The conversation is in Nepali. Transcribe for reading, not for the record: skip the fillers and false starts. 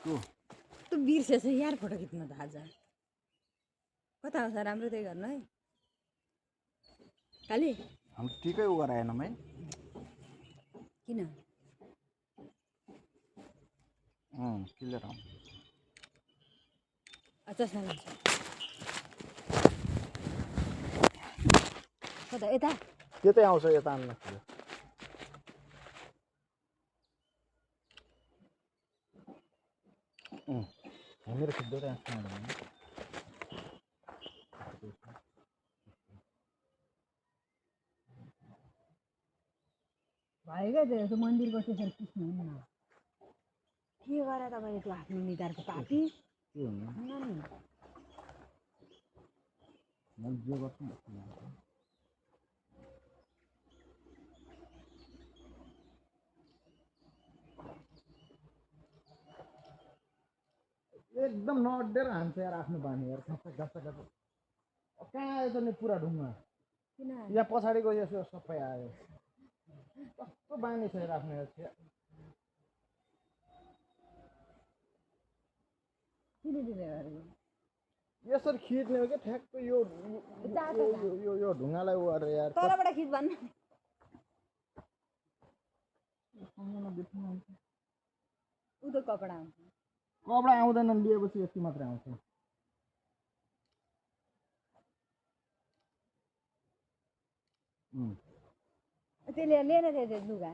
को तँ बिर्सेछ यार फोटो खिच्न त आज कता आउँछ राम्रो त्यही गर्नु है काली हम ठिकै उ गराएनौँ है किन क्लियर आउँ चस्मा लाउँछ कता यता त्यतै आउँछ यता आउनु हामीहरू खिच्दै भयो क्या त्यो मन्दिरको त्यसरी पुग्नुहुन्न के गरे तपाईँले त्यो आफ्नो निधारको पापी के हुनु नि म जे गर्छु एकदम नअड्डेर हान्छ यार आफ्नो बानी यार कहाँ आयो त नि पुरा ढुङ्गा किन यहाँ पछाडिको यसो सबै आयो कस्तो बानी छ यार आफ्नो यार किन दिँदै गरेको यसरी खिच्ने हो क्या ठ्याक्क यो ढुङ्गालाई उ गरेर यार तलबाट खिच भन्नु उ त कपडा आउँछ कपडा आउँदैनन् लिएपछि यति मात्रै आउँछ त्यसले लिएन त्यो लुगा